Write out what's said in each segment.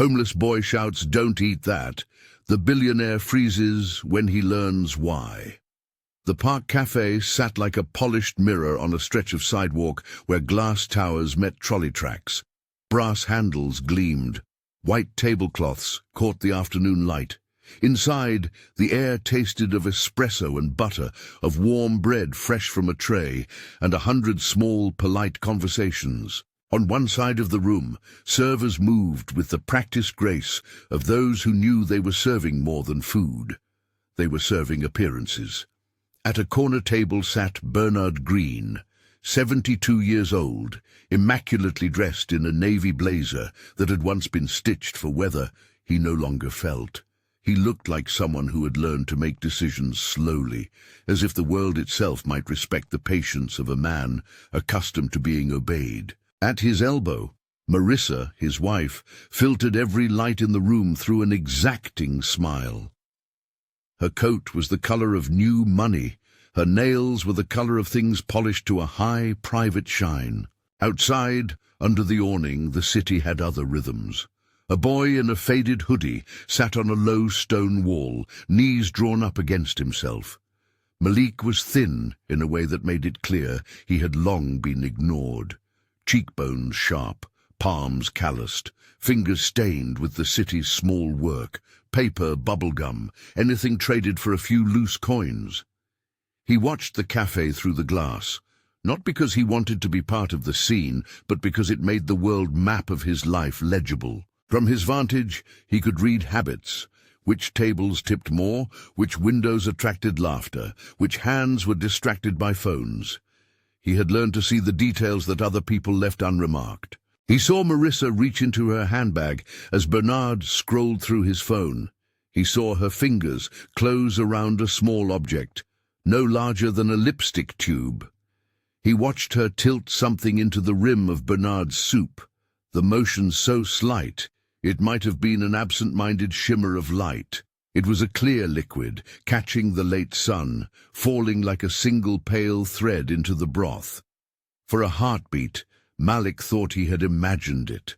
Homeless boy shouts, "Don't eat that." The billionaire freezes when he learns why. The park café sat like a polished mirror on a stretch of sidewalk where glass towers met trolley tracks. Brass handles gleamed. White tablecloths caught the afternoon light. Inside, the air tasted of espresso and butter, of warm bread fresh from a tray, and 100 small, polite conversations. On one side of the room, servers moved with the practiced grace of those who knew they were serving more than food. They were serving appearances. At a corner table sat Bernard Green, 72 years old, immaculately dressed in a navy blazer that had once been stitched for weather he no longer felt. He looked like someone who had learned to make decisions slowly, as if the world itself might respect the patience of a man accustomed to being obeyed. At his elbow, Marissa, his wife, filtered every light in the room through an exacting smile. Her coat was the color of new money. Her nails were the color of things polished to a high, private shine. Outside, under the awning, the city had other rhythms. A boy in a faded hoodie sat on a low stone wall, knees drawn up against himself. Malik was thin in a way that made it clear he had long been ignored. Cheekbones sharp, palms calloused, fingers stained with the city's small work, paper, bubblegum, anything traded for a few loose coins. He watched the cafe through the glass, not because he wanted to be part of the scene, but because it made the world map of his life legible. From his vantage, he could read habits, which tables tipped more, which windows attracted laughter, which hands were distracted by phones. He had learned to see the details that other people left unremarked. He saw Marissa reach into her handbag as Bernard scrolled through his phone. He saw her fingers close around a small object, no larger than a lipstick tube. He watched her tilt something into the rim of Bernard's soup, the motion so slight it might have been an absent-minded shimmer of light. It was a clear liquid, catching the late sun, falling like a single pale thread into the broth. For a heartbeat, Malik thought he had imagined it.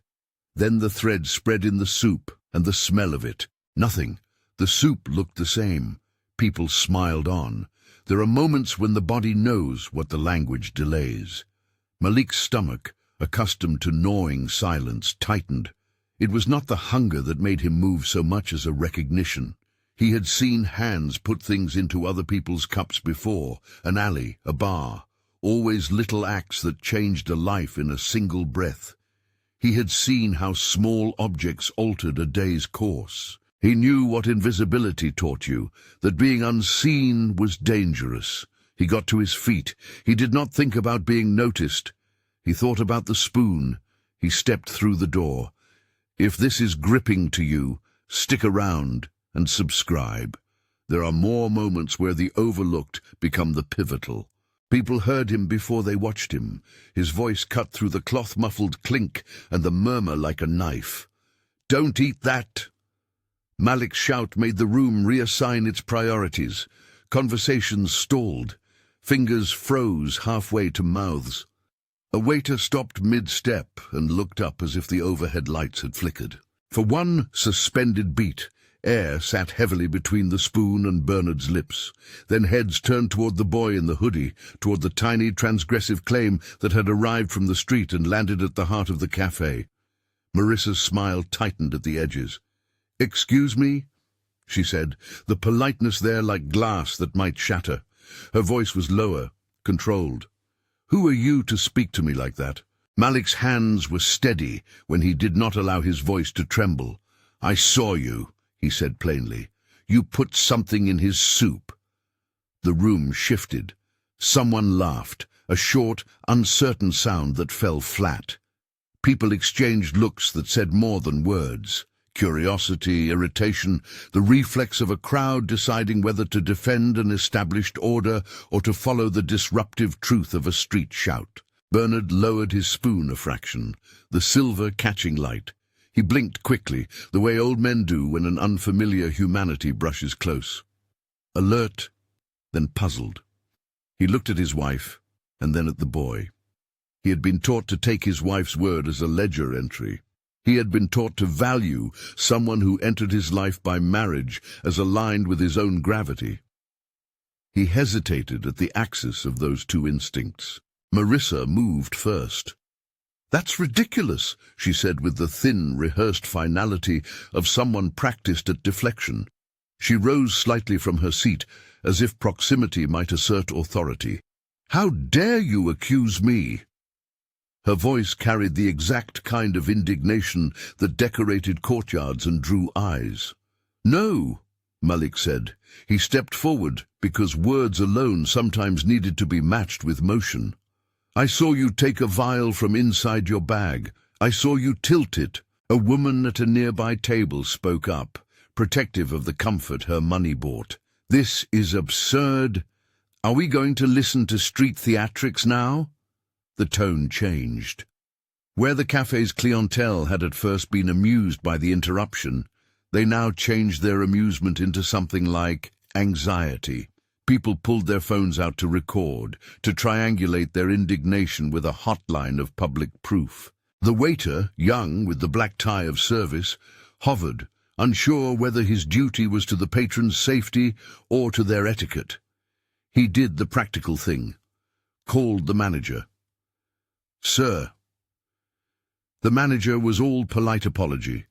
Then the thread spread in the soup, and the smell of it. Nothing. The soup looked the same. People smiled on. There are moments when the body knows what the language delays. Malik's stomach, accustomed to gnawing silence, tightened. It was not the hunger that made him move so much as a recognition. He had seen hands put things into other people's cups before, an alley, a bar, always little acts that changed a life in a single breath. He had seen how small objects altered a day's course. He knew what invisibility taught you, that being unseen was dangerous. He got to his feet. He did not think about being noticed. He thought about the spoon. He stepped through the door. If this is gripping to you, stick around and subscribe. There are more moments where the overlooked become the pivotal. People heard him before they watched him. His voice cut through the cloth-muffled clink and the murmur like a knife. "Don't eat that!" Malik's shout made the room reassign its priorities. Conversations stalled. Fingers froze halfway to mouths. A waiter stopped mid-step and looked up as if the overhead lights had flickered. For one suspended beat, air sat heavily between the spoon and Bernard's lips. Then heads turned toward the boy in the hoodie, toward the tiny transgressive claim that had arrived from the street and landed at the heart of the cafe. Marissa's smile tightened at the edges. "Excuse me?" she said, the politeness there like glass that might shatter. Her voice was lower, controlled. "Who are you to speak to me like that?" Malik's hands were steady when he did not allow his voice to tremble. "I saw you," he said plainly. "You put something in his soup." The room shifted. Someone laughed, a short, uncertain sound that fell flat. People exchanged looks that said more than words. Curiosity, irritation, the reflex of a crowd deciding whether to defend an established order or to follow the disruptive truth of a street shout. Bernard lowered his spoon a fraction, the silver catching light. He blinked quickly, the way old men do when an unfamiliar humanity brushes close. Alert, then puzzled. He looked at his wife, and then at the boy. He had been taught to take his wife's word as a ledger entry. He had been taught to value someone who entered his life by marriage as aligned with his own gravity. He hesitated at the axis of those two instincts. Marissa moved first. "That's ridiculous," she said with the thin, rehearsed finality of someone practiced at deflection. She rose slightly from her seat, as if proximity might assert authority. "How dare you accuse me?" Her voice carried the exact kind of indignation that decorated courtyards and drew eyes. "No," Malik said. He stepped forward because words alone sometimes needed to be matched with motion. "I saw you take a vial from inside your bag. I saw you tilt it." A woman at a nearby table spoke up, protective of the comfort her money bought. "This is absurd. Are we going to listen to street theatrics now?" The tone changed. Where the cafe's clientele had at first been amused by the interruption, they now changed their amusement into something like anxiety. People pulled their phones out to record, to triangulate their indignation with a hotline of public proof. The waiter, young with the black tie of service, hovered, unsure whether his duty was to the patron's safety or to their etiquette. He did the practical thing, called the manager. "Sir." The manager was all polite apology.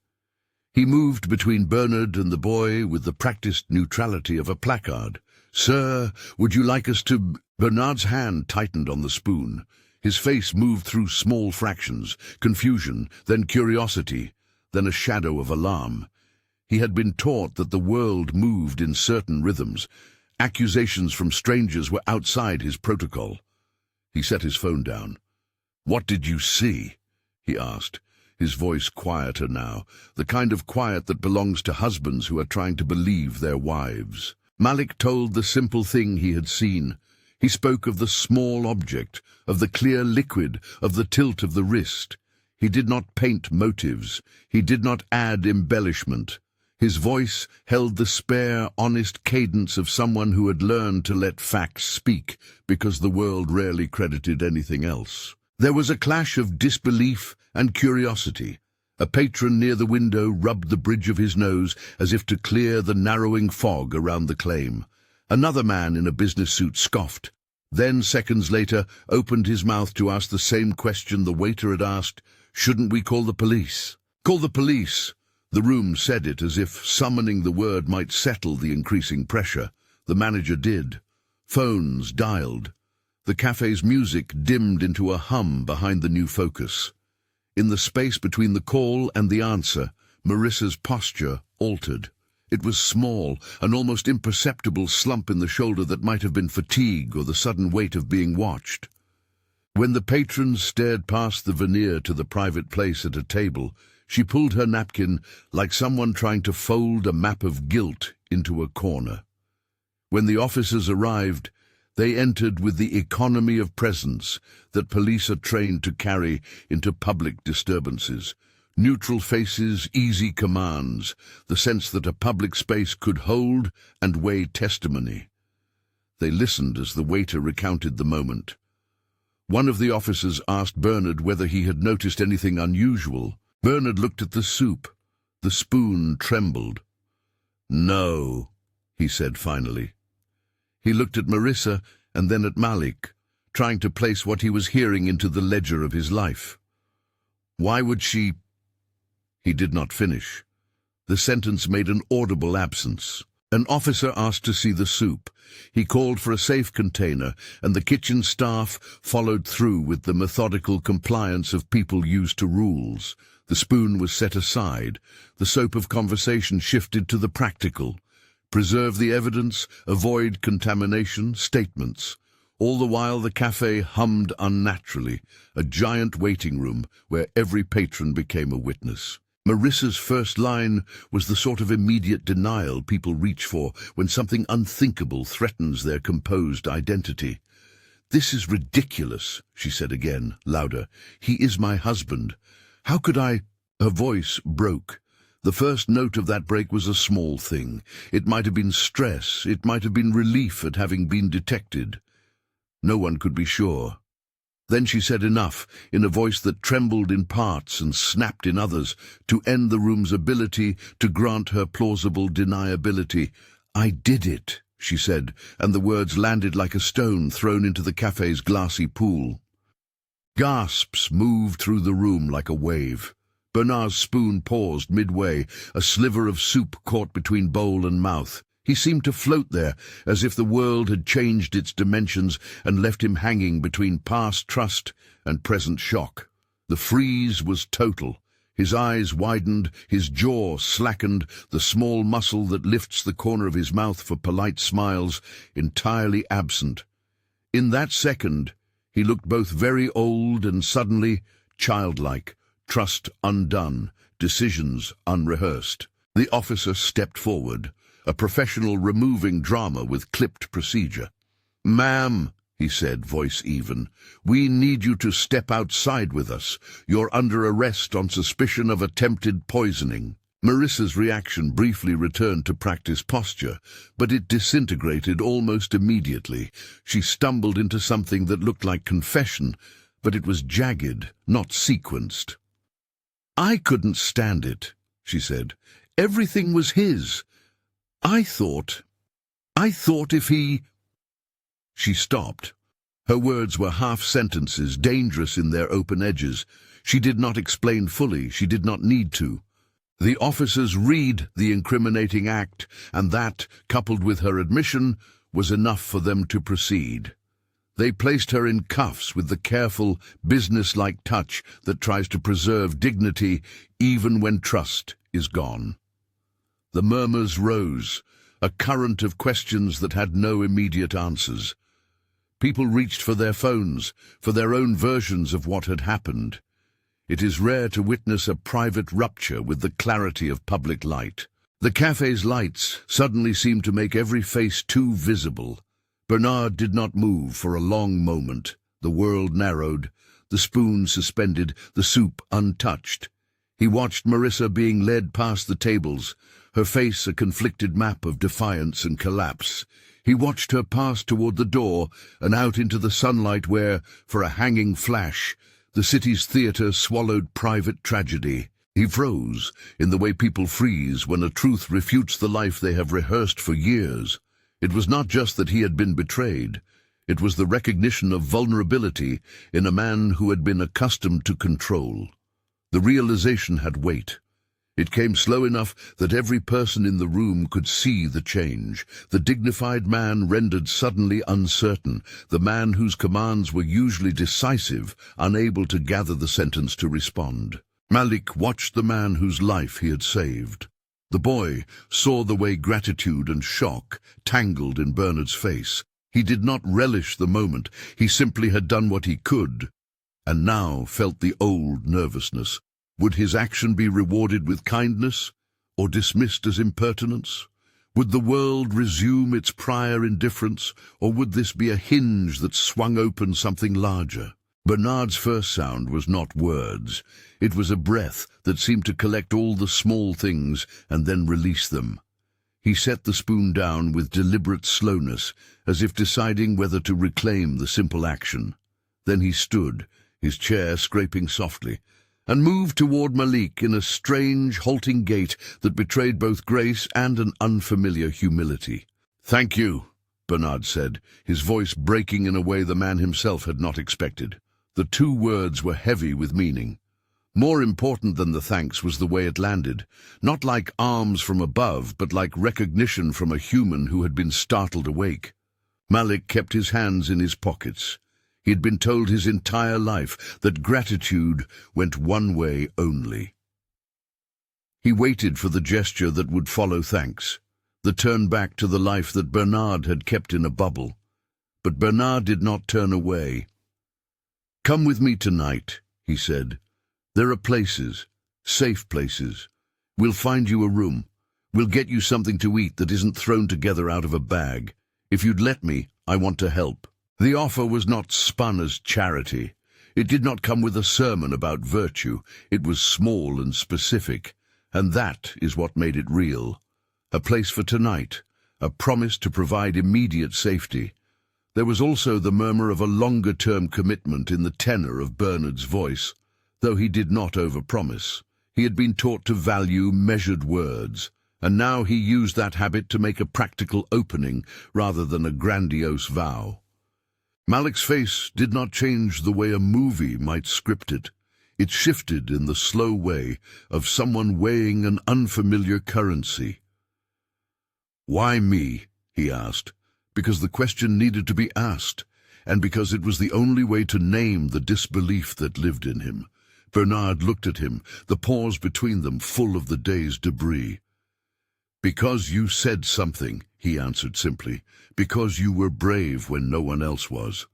He moved between Bernard and the boy with the practiced neutrality of a placard. "Sir, would you like us to—" Bernard's hand tightened on the spoon. His face moved through small fractions, confusion, then curiosity, then a shadow of alarm. He had been taught that the world moved in certain rhythms. Accusations from strangers were outside his protocol. He set his phone down. "What did you see?" he asked, his voice quieter now, the kind of quiet that belongs to husbands who are trying to believe their wives. Malik told the simple thing he had seen. He spoke of the small object, of the clear liquid, of the tilt of the wrist. He did not paint motives. He did not add embellishment. His voice held the spare, honest cadence of someone who had learned to let facts speak, because the world rarely credited anything else. There was a clash of disbelief and curiosity. A patron near the window rubbed the bridge of his nose as if to clear the narrowing fog around the claim. Another man in a business suit scoffed, then seconds later opened his mouth to ask the same question the waiter had asked. "Shouldn't we call the police?" "Call the police." The room said it as if summoning the word might settle the increasing pressure. The manager did. Phones dialed. The cafe's music dimmed into a hum behind the new focus. In the space between the call and the answer, Marissa's posture altered. It was small, an almost imperceptible slump in the shoulder that might have been fatigue or the sudden weight of being watched. When the patrons stared past the veneer to the private place at a table, she pulled her napkin like someone trying to fold a map of guilt into a corner. When the officers arrived, they entered with the economy of presence that police are trained to carry into public disturbances. Neutral faces, easy commands, the sense that a public space could hold and weigh testimony. They listened as the waiter recounted the moment. One of the officers asked Bernard whether he had noticed anything unusual. Bernard looked at the soup. The spoon trembled. "No," he said finally. He looked at Marissa and then at Malik, trying to place what he was hearing into the ledger of his life. "Why would she—" He did not finish. The sentence made an audible absence. An officer asked to see the soup. He called for a safe container, and the kitchen staff followed through with the methodical compliance of people used to rules. The spoon was set aside. The soap of conversation shifted to the practical. Preserve the evidence, avoid contamination, statements. All the while the cafe hummed unnaturally, a giant waiting room where every patron became a witness. Marissa's first line was the sort of immediate denial people reach for when something unthinkable threatens their composed identity. "This is ridiculous," she said again, louder. "He is my husband. How could I—" Her voice broke. The first note of that break was a small thing. It might have been stress, it might have been relief at having been detected. No one could be sure. Then she said enough, in a voice that trembled in parts and snapped in others, to end the room's ability to grant her plausible deniability. "I did it," she said, and the words landed like a stone thrown into the cafe's glassy pool. Gasps moved through the room like a wave. Bernard's spoon paused midway, a sliver of soup caught between bowl and mouth. He seemed to float there, as if the world had changed its dimensions and left him hanging between past trust and present shock. The freeze was total. His eyes widened, his jaw slackened, the small muscle that lifts the corner of his mouth for polite smiles entirely absent. In that second, he looked both very old and suddenly childlike, trust undone, decisions unrehearsed. The officer stepped forward, a professional removing drama with clipped procedure. "Ma'am," he said, voice even, "we need you to step outside with us. You're under arrest on suspicion of attempted poisoning." Marissa's reaction briefly returned to practice posture, but it disintegrated almost immediately. She stumbled into something that looked like confession, but it was jagged, not sequenced. "I couldn't stand it," she said. "Everything was his. I thought if he—" She stopped. Her words were half-sentences, dangerous in their open edges. She did not explain fully, she did not need to. The officers read the incriminating act, and that, coupled with her admission, was enough for them to proceed. They placed her in cuffs with the careful, business-like touch that tries to preserve dignity even when trust is gone. The murmurs rose, a current of questions that had no immediate answers. People reached for their phones, for their own versions of what had happened. It is rare to witness a private rupture with the clarity of public light. The cafe's lights suddenly seemed to make every face too visible. Bernard did not move for a long moment. The world narrowed, the spoon suspended, the soup untouched. He watched Marissa being led past the tables, her face a conflicted map of defiance and collapse. He watched her pass toward the door and out into the sunlight where, for a hanging flash, the city's theater swallowed private tragedy. He froze, in the way people freeze when a truth refutes the life they have rehearsed for years. It was not just that he had been betrayed. It was the recognition of vulnerability in a man who had been accustomed to control. The realization had weight. It came slow enough that every person in the room could see the change. The dignified man rendered suddenly uncertain, the man whose commands were usually decisive, unable to gather the sentence to respond. Malik watched the man whose life he had saved. The boy saw the way gratitude and shock tangled in Bernard's face. He did not relish the moment. He simply had done what he could, and now felt the old nervousness. Would his action be rewarded with kindness, or dismissed as impertinence? Would the world resume its prior indifference, or would this be a hinge that swung open something larger? Bernard's first sound was not words. It was a breath that seemed to collect all the small things and then release them. He set the spoon down with deliberate slowness, as if deciding whether to reclaim the simple action. Then he stood, his chair scraping softly, and moved toward Malik in a strange, halting gait that betrayed both grace and an unfamiliar humility. "Thank you," Bernard said, his voice breaking in a way the man himself had not expected. The two words were heavy with meaning. More important than the thanks was the way it landed, not like arms from above, but like recognition from a human who had been startled awake. Malik kept his hands in his pockets. He had been told his entire life that gratitude went one way only. He waited for the gesture that would follow thanks, the turn back to the life that Bernard had kept in a bubble. But Bernard did not turn away. "Come with me tonight," he said. "There are places, safe places. We'll find you a room. We'll get you something to eat that isn't thrown together out of a bag. If you'd let me, I want to help." The offer was not spun as charity. It did not come with a sermon about virtue. It was small and specific, and that is what made it real. A place for tonight, a promise to provide immediate safety. There was also the murmur of a longer-term commitment in the tenor of Bernard's voice, though he did not overpromise. He had been taught to value measured words, and now he used that habit to make a practical opening rather than a grandiose vow. Malik's face did not change the way a movie might script it. It shifted in the slow way of someone weighing an unfamiliar currency. "Why me?" he asked, because the question needed to be asked, and because it was the only way to name the disbelief that lived in him. Bernard looked at him, the pause between them full of the day's debris. "Because you said something," he answered simply, "because you were brave when no one else was."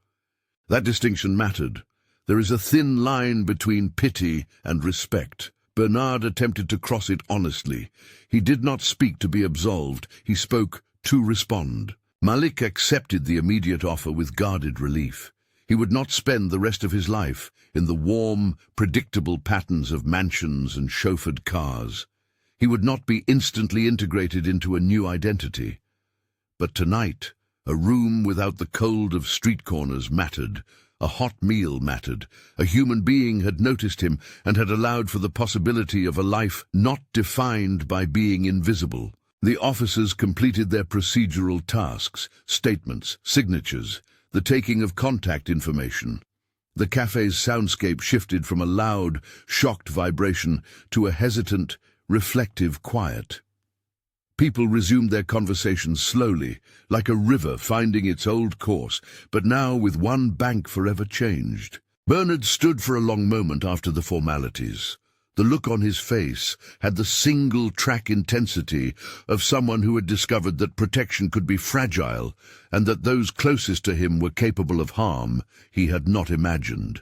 That distinction mattered. There is a thin line between pity and respect. Bernard attempted to cross it honestly. He did not speak to be absolved, he spoke to respond. Malik accepted the immediate offer with guarded relief. He would not spend the rest of his life in the warm, predictable patterns of mansions and chauffeured cars. He would not be instantly integrated into a new identity. But tonight, a room without the cold of street corners mattered. A hot meal mattered. A human being had noticed him and had allowed for the possibility of a life not defined by being invisible. The officers completed their procedural tasks, statements, signatures, the taking of contact information. The cafe's soundscape shifted from a loud, shocked vibration to a hesitant, reflective quiet. People resumed their conversations slowly, like a river finding its old course, but now with one bank forever changed. Bernard stood for a long moment after the formalities. The look on his face had the single-track intensity of someone who had discovered that protection could be fragile and that those closest to him were capable of harm he had not imagined.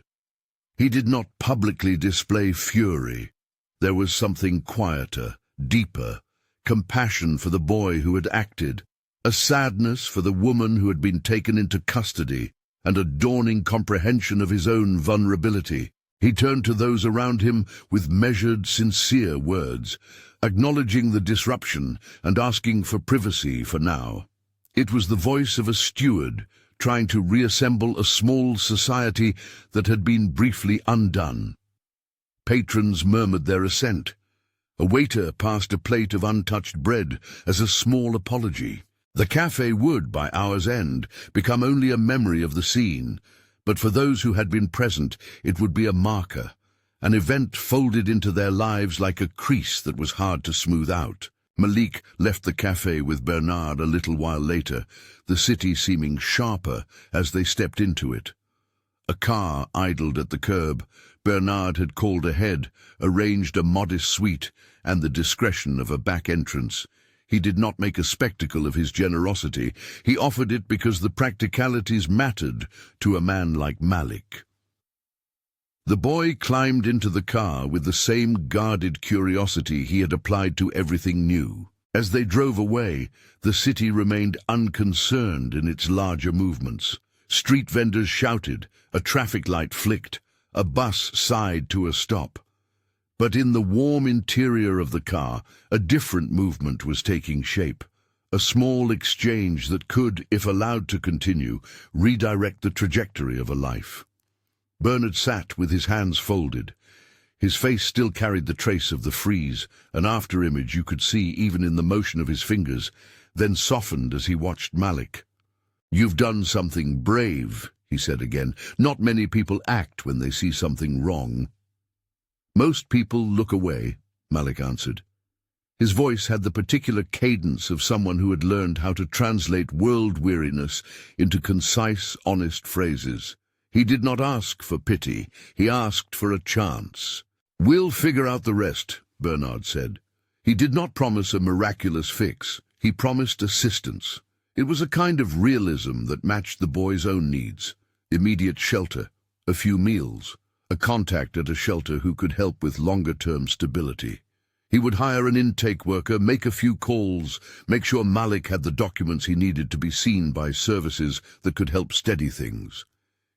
He did not publicly display fury. There was something quieter, deeper, compassion for the boy who had acted, a sadness for the woman who had been taken into custody, and a dawning comprehension of his own vulnerability. He turned to those around him with measured, sincere words, acknowledging the disruption and asking for privacy for now. It was the voice of a steward trying to reassemble a small society that had been briefly undone. Patrons murmured their assent. A waiter passed a plate of untouched bread as a small apology. The café would, by hour's end, become only a memory of the scene, but for those who had been present, it would be a marker, an event folded into their lives like a crease that was hard to smooth out. Malik left the café with Bernard a little while later, the city seeming sharper as they stepped into it. A car idled at the curb. Bernard had called ahead, arranged a modest suite, and the discretion of a back entrance. He did not make a spectacle of his generosity. He offered it because the practicalities mattered to a man like Malik. The boy climbed into the car with the same guarded curiosity he had applied to everything new. As they drove away, the city remained unconcerned in its larger movements. Street vendors shouted, a traffic light flicked, a bus sighed to a stop. But in the warm interior of the car, a different movement was taking shape, a small exchange that could, if allowed to continue, redirect the trajectory of a life. Bernard sat with his hands folded. His face still carried the trace of the freeze, an after-image you could see even in the motion of his fingers, then softened as he watched Malik. "You've done something brave," he said again. "Not many people act when they see something wrong." "Most people look away," Malik answered. His voice had the particular cadence of someone who had learned how to translate world-weariness into concise, honest phrases. He did not ask for pity, he asked for a chance. "We'll figure out the rest," Bernard said. He did not promise a miraculous fix, he promised assistance. It was a kind of realism that matched the boy's own needs. Immediate shelter, a few meals, a contact at a shelter who could help with longer-term stability. He would hire an intake worker, make a few calls, make sure Malik had the documents he needed to be seen by services that could help steady things.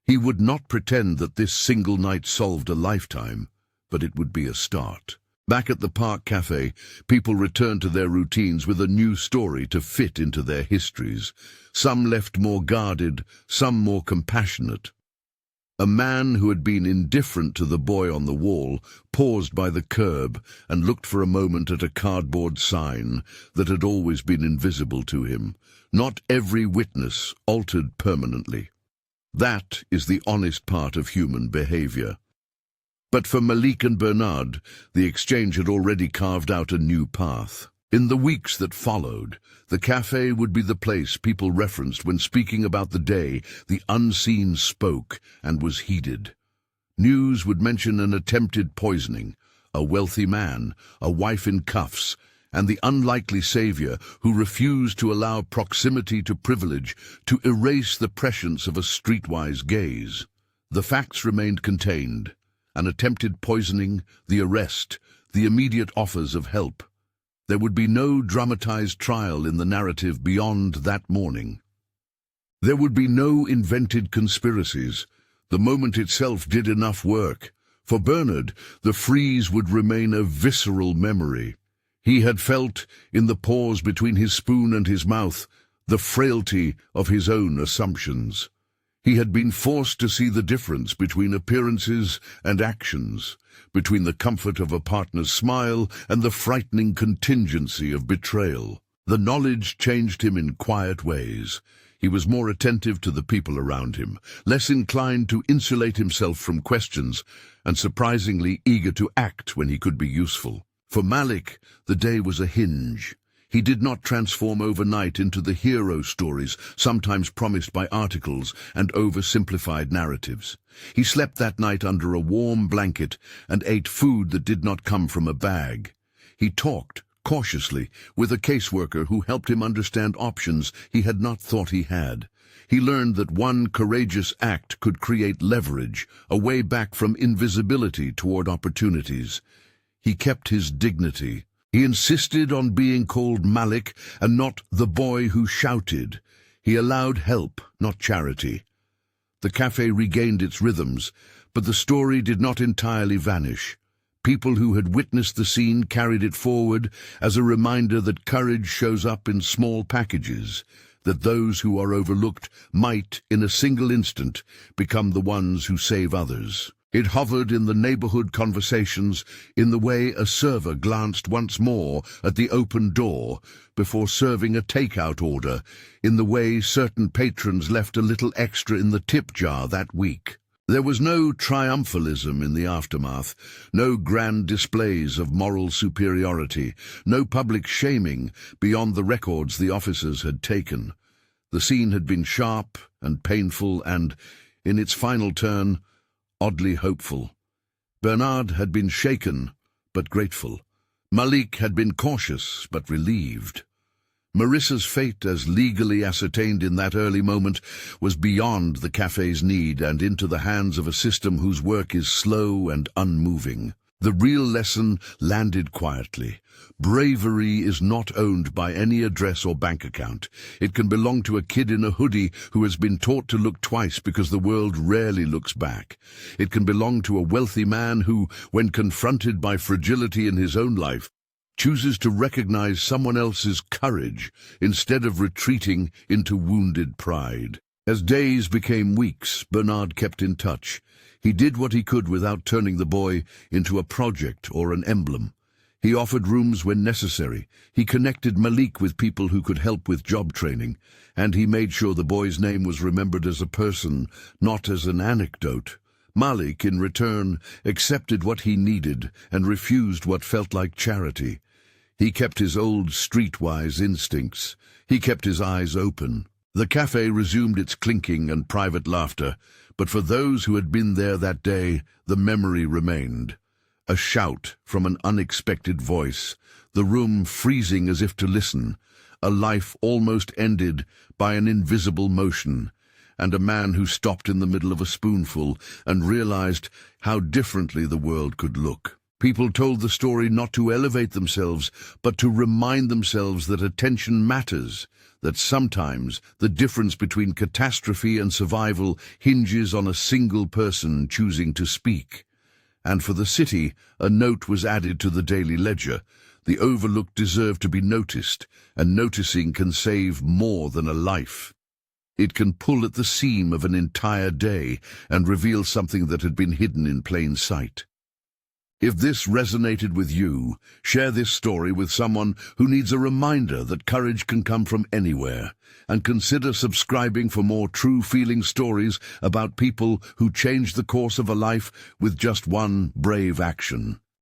He would not pretend that this single night solved a lifetime, but it would be a start. Back at the park cafe, people returned to their routines with a new story to fit into their histories. Some left more guarded, some more compassionate. A man who had been indifferent to the boy on the wall paused by the curb and looked for a moment at a cardboard sign that had always been invisible to him. Not every witness altered permanently. That is the honest part of human behavior. But for Malik and Bernard, the exchange had already carved out a new path. In the weeks that followed, the cafe would be the place people referenced when speaking about the day the unseen spoke and was heeded. News would mention an attempted poisoning, a wealthy man, a wife in cuffs, and the unlikely savior who refused to allow proximity to privilege to erase the prescience of a streetwise gaze. The facts remained contained. An attempted poisoning, the arrest, the immediate offers of help. There would be no dramatized trial in the narrative beyond that morning. There would be no invented conspiracies. The moment itself did enough work. For Bernard, the freeze would remain a visceral memory. He had felt, in the pause between his spoon and his mouth, the frailty of his own assumptions. He had been forced to see the difference between appearances and actions, between the comfort of a partner's smile and the frightening contingency of betrayal. The knowledge changed him in quiet ways. He was more attentive to the people around him, less inclined to insulate himself from questions, and surprisingly eager to act when he could be useful. For Malik, the day was a hinge. He did not transform overnight into the hero stories sometimes promised by articles and oversimplified narratives. He slept that night under a warm blanket and ate food that did not come from a bag. He talked, cautiously, with a caseworker who helped him understand options he had not thought he had. He learned that one courageous act could create leverage, a way back from invisibility toward opportunities. He kept his dignity. He insisted on being called Malik and not the boy who shouted. He allowed help, not charity. The cafe regained its rhythms, but the story did not entirely vanish. People who had witnessed the scene carried it forward as a reminder that courage shows up in small packages, that those who are overlooked might, in a single instant, become the ones who save others. It hovered in the neighborhood conversations, in the way a server glanced once more at the open door before serving a takeout order, in the way certain patrons left a little extra in the tip jar that week. There was no triumphalism in the aftermath, no grand displays of moral superiority, no public shaming beyond the records the officers had taken. The scene had been sharp and painful and, in its final turn, oddly hopeful. Bernard had been shaken, but grateful. Malik had been cautious, but relieved. Marissa's fate, as legally ascertained in that early moment, was beyond the cafe's need and into the hands of a system whose work is slow and unmoving. The real lesson landed quietly. Bravery is not owned by any address or bank account. It can belong to a kid in a hoodie who has been taught to look twice because the world rarely looks back. It can belong to a wealthy man who, when confronted by fragility in his own life, chooses to recognize someone else's courage instead of retreating into wounded pride. As days became weeks, Bernard kept in touch. He did what he could without turning the boy into a project or an emblem. He offered rooms when necessary. He connected Malik with people who could help with job training, and he made sure the boy's name was remembered as a person, not as an anecdote. Malik, in return, accepted what he needed and refused what felt like charity. He kept his old streetwise instincts. He kept his eyes open. The cafe resumed its clinking and private laughter, but for those who had been there that day, the memory remained. A shout from an unexpected voice, the room freezing as if to listen, a life almost ended by an invisible motion, and a man who stopped in the middle of a spoonful and realized how differently the world could look. People told the story not to elevate themselves, but to remind themselves that attention matters, that sometimes the difference between catastrophe and survival hinges on a single person choosing to speak. And for the city, a note was added to the daily ledger. The overlooked deserve to be noticed, and noticing can save more than a life. It can pull at the seam of an entire day and reveal something that had been hidden in plain sight. If this resonated with you, share this story with someone who needs a reminder that courage can come from anywhere, and consider subscribing for more true-feeling stories about people who changed the course of a life with just one brave action.